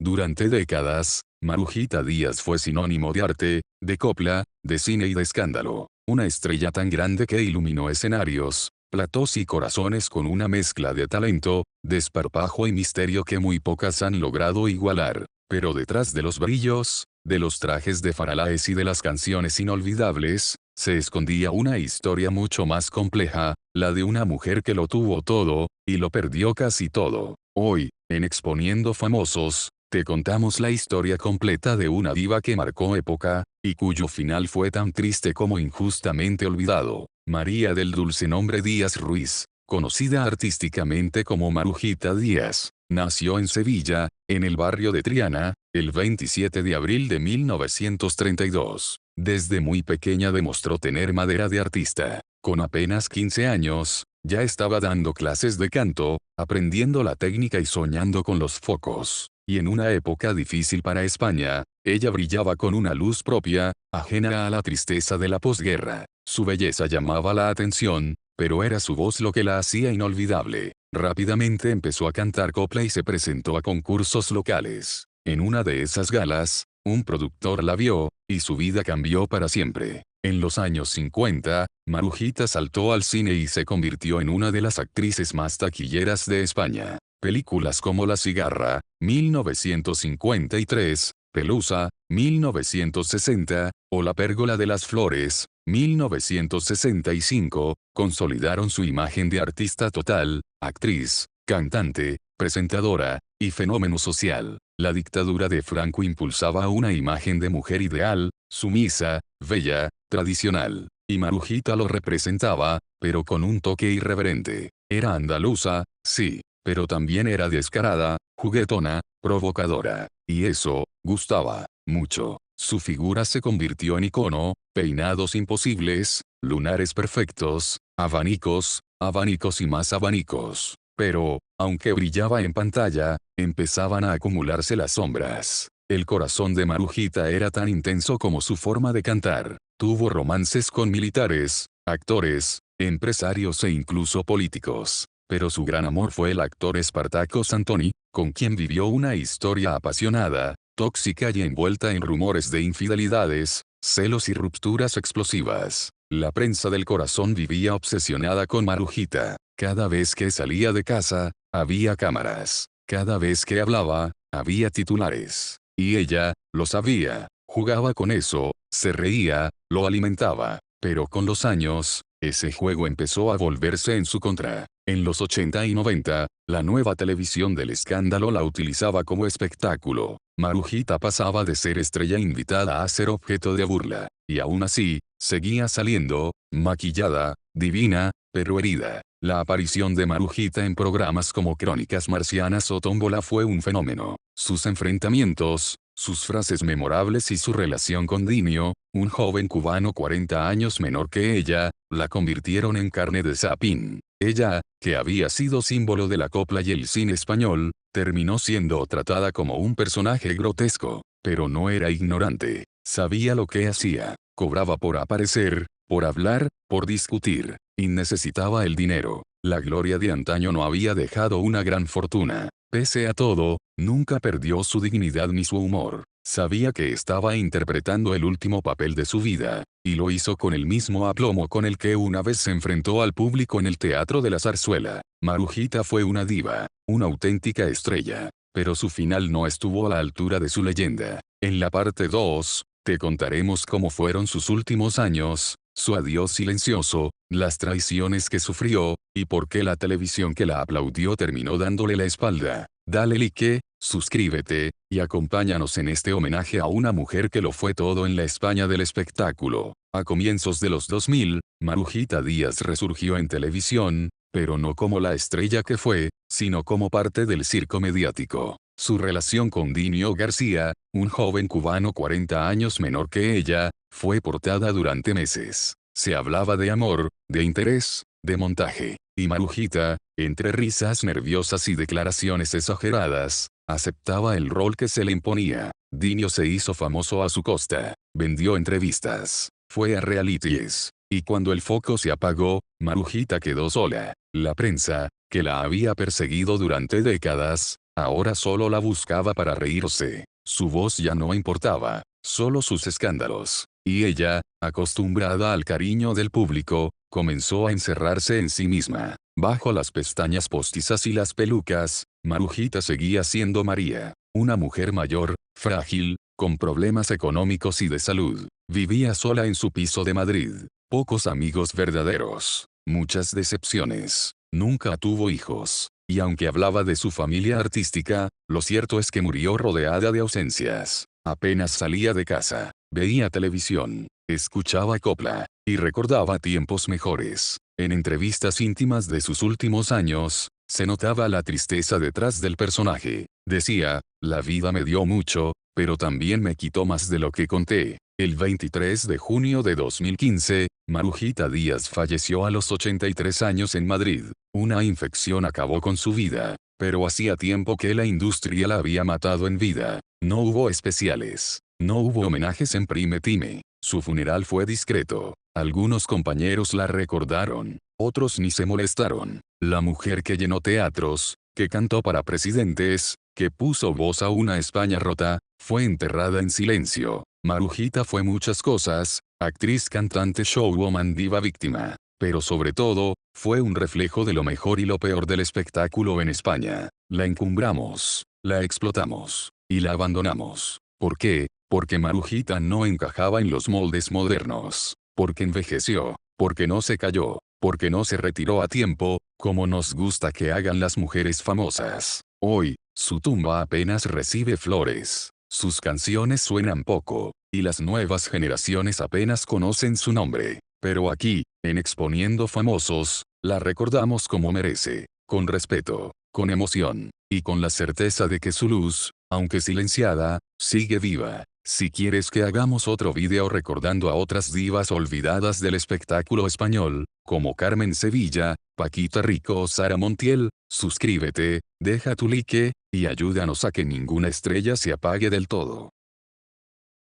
Durante décadas, Marujita Díaz fue sinónimo de arte, de copla, de cine y de escándalo. Una estrella tan grande que iluminó escenarios, platós y corazones con una mezcla de talento, desparpajo y misterio que muy pocas han logrado igualar. Pero detrás de los brillos, de los trajes de Faralaes y de las canciones inolvidables, se escondía una historia mucho más compleja, la de una mujer que lo tuvo todo, y lo perdió casi todo. Hoy, en Exponiendo Famosos, te contamos la historia completa de una diva que marcó época, y cuyo final fue tan triste como injustamente olvidado. María del Dulce Nombre Díaz Ruiz, conocida artísticamente como Marujita Díaz, nació en Sevilla, en el barrio de Triana, el 27 de abril de 1932. Desde muy pequeña demostró tener madera de artista. Con apenas 15 años, ya estaba dando clases de canto, aprendiendo la técnica y soñando con los focos. Y en una época difícil para España, ella brillaba con una luz propia, ajena a la tristeza de la posguerra. Su belleza llamaba la atención, pero era su voz lo que la hacía inolvidable. Rápidamente empezó a cantar copla y se presentó a concursos locales. En una de esas galas, un productor la vio, y su vida cambió para siempre. En los años 50, Marujita saltó al cine y se convirtió en una de las actrices más taquilleras de España. Películas como La cigarra, 1953, Pelusa, 1960, o La pérgola de las flores, 1965, consolidaron su imagen de artista total, actriz, cantante, presentadora, y fenómeno social. La dictadura de Franco impulsaba una imagen de mujer ideal, sumisa, bella, tradicional. Y Marujita lo representaba, pero con un toque irreverente. Era andaluza, sí, pero también era descarada, juguetona, provocadora. Y eso, gustaba, mucho. Su figura se convirtió en icono, peinados imposibles, lunares perfectos, abanicos, abanicos y más abanicos. Pero, aunque brillaba en pantalla, empezaban a acumularse las sombras. El corazón de Marujita era tan intenso como su forma de cantar. Tuvo romances con militares, actores, empresarios e incluso políticos. Pero su gran amor fue el actor Espartaco Santoni, con quien vivió una historia apasionada, tóxica y envuelta en rumores de infidelidades, celos y rupturas explosivas. La prensa del corazón vivía obsesionada con Marujita. Cada vez que salía de casa, había cámaras. Cada vez que hablaba, había titulares. Y ella, lo sabía, jugaba con eso, se reía, lo alimentaba. Pero con los años, ese juego empezó a volverse en su contra. En los 80 y 90, la nueva televisión del escándalo la utilizaba como espectáculo. Marujita pasaba de ser estrella invitada a ser objeto de burla. Y aún así, seguía saliendo, maquillada, divina, pero herida. La aparición de Marujita en programas como Crónicas Marcianas o Tómbola fue un fenómeno. Sus enfrentamientos, sus frases memorables y su relación con Dinio, un joven cubano 40 años menor que ella, la convirtieron en carne de sapín. Ella, que había sido símbolo de la copla y el cine español, terminó siendo tratada como un personaje grotesco, pero no era ignorante. Sabía lo que hacía. Cobraba por aparecer, por hablar, por discutir, y necesitaba el dinero. La gloria de antaño no había dejado una gran fortuna. Pese a todo, nunca perdió su dignidad ni su humor. Sabía que estaba interpretando el último papel de su vida, y lo hizo con el mismo aplomo con el que una vez se enfrentó al público en el Teatro de la Zarzuela. Marujita fue una diva, una auténtica estrella, pero su final no estuvo a la altura de su leyenda. En la parte 2, te contaremos cómo fueron sus últimos años, su adiós silencioso, las traiciones que sufrió, y por qué la televisión que la aplaudió terminó dándole la espalda. Dale like, suscríbete, y acompáñanos en este homenaje a una mujer que lo fue todo en la España del espectáculo. A comienzos de los 2000, Marujita Díaz resurgió en televisión, pero no como la estrella que fue, sino como parte del circo mediático. Su relación con Dinio García, un joven cubano 40 años menor que ella, fue portada durante meses. Se hablaba de amor, de interés, de montaje. Y Marujita, entre risas nerviosas y declaraciones exageradas, aceptaba el rol que se le imponía. Dinio se hizo famoso a su costa. Vendió entrevistas. Fue a realities. Y cuando el foco se apagó, Marujita quedó sola. La prensa, que la había perseguido durante décadas, ahora solo la buscaba para reírse. Su voz ya no importaba, solo sus escándalos. Y ella, acostumbrada al cariño del público, comenzó a encerrarse en sí misma. Bajo las pestañas postizas y las pelucas, Marujita seguía siendo María, una mujer mayor, frágil, con problemas económicos y de salud. Vivía sola en su piso de Madrid. Pocos amigos verdaderos. Muchas decepciones. Nunca tuvo hijos. Y aunque hablaba de su familia artística, lo cierto es que murió rodeada de ausencias. Apenas salía de casa, veía televisión, escuchaba copla, y recordaba tiempos mejores. En entrevistas íntimas de sus últimos años, se notaba la tristeza detrás del personaje. Decía, la vida me dio mucho, pero también me quitó más de lo que conté. El 23 de junio de 2015, Marujita Díaz falleció a los 83 años en Madrid. Una infección acabó con su vida, pero hacía tiempo que la industria la había matado en vida. No hubo especiales. No hubo homenajes en Prime Time. Su funeral fue discreto. Algunos compañeros la recordaron, otros ni se molestaron. La mujer que llenó teatros, que cantó para presidentes, que puso voz a una España rota, fue enterrada en silencio. Marujita fue muchas cosas, actriz, cantante, showwoman, diva, víctima. Pero sobre todo, fue un reflejo de lo mejor y lo peor del espectáculo en España. La encumbramos, la explotamos, y la abandonamos. ¿Por qué? Porque Marujita no encajaba en los moldes modernos. Porque envejeció, porque no se cayó, porque no se retiró a tiempo, como nos gusta que hagan las mujeres famosas. Hoy, su tumba apenas recibe flores. Sus canciones suenan poco, y las nuevas generaciones apenas conocen su nombre. Pero aquí, en Exponiendo Famosos, la recordamos como merece, con respeto, con emoción, y con la certeza de que su luz, aunque silenciada, sigue viva. Si quieres que hagamos otro video recordando a otras divas olvidadas del espectáculo español, como Carmen Sevilla, Paquita Rico o Sara Montiel, suscríbete, deja tu like, y ayúdanos a que ninguna estrella se apague del todo.